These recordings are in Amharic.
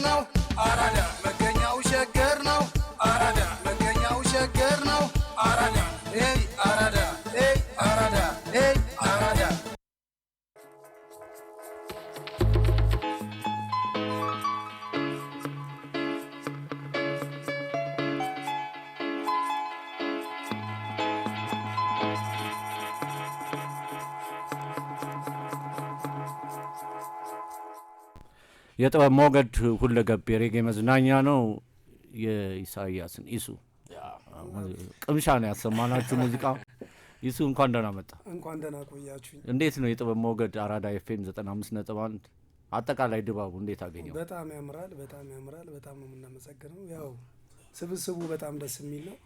ነው አራዳ መገኛው ሸገር ነው አራዳ መገኛው ሸገር ነው አራዳ ኤይ አራዳ ኤይ አራዳ ኤይ አራዳ የጥበብ ሞገድ ሁለገብ የሬጌ መዝናኛ ነው። የኢሳያስን ኢሱ ቅምሻ ነው ያሰማናችሁ ሙዚቃ። ኢሱ እንኳን ደህና መጣ። እንኳን ደህና ቆያችሁኝ። እንዴት ነው የጥበብ ሞገድ አራዳ ኤፍኤም 95.1 አጠቃላይ ድባቡ እንዴት አገኘው? በጣም ያምራል፣ በጣም ያምራል። በጣም ነው የምናመሰግነው። ያው ስብስቡ በጣም ደስ የሚል ነው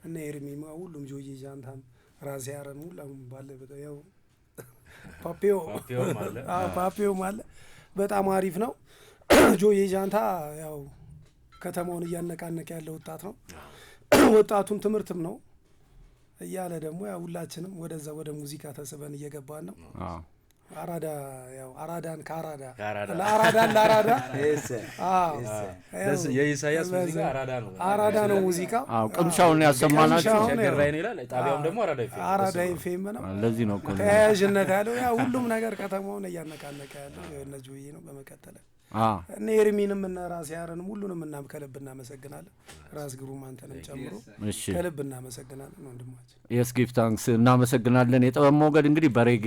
እና ኤርሚማ ሁሉም ጆዬ ጃንታም ራሴ ያረን ሁሉም ባለበት ያው ፓፒዮም አለ። በጣም አሪፍ ነው። ጆዬ ጃንታ ያው ከተማውን እያነቃነቀ ያለ ወጣት ነው። ወጣቱን ትምህርትም ነው እያለ ደግሞ ያው ሁላችንም ወደዛ ወደ ሙዚቃ ተስበን እየገባን ነው። አራዳ ያው አራዳን ከአራዳ ለአራዳን ለአራዳ የኢሳያስ ሙዚቃ አራዳ ነው። አራዳ ነው ሙዚቃ። ቅምሻውን ያሰማናችሁ ሸገር ላይ ነው ይላል። ጣቢያውም ደግሞ አራዳ ኤፍኤም ነው። ለዚህ ነው እኮ ተያያዥነት ያለው ያው ሁሉም ነገር ከተማውን እያነቃነቀ ያለው የነ ጆዬ ነው። በመቀጠል እነ ኤርሚንም እነ ራስ ያረንም ሁሉንም ከልብ እናመሰግናለን። ራስ ግሩም አንተንም ጨምሮ ከልብ እናመሰግናለን ወንድማችን። የስ ጊፍት ታንክስ እናመሰግናለን። የጥበብ ሞገድ እንግዲህ በሬጌ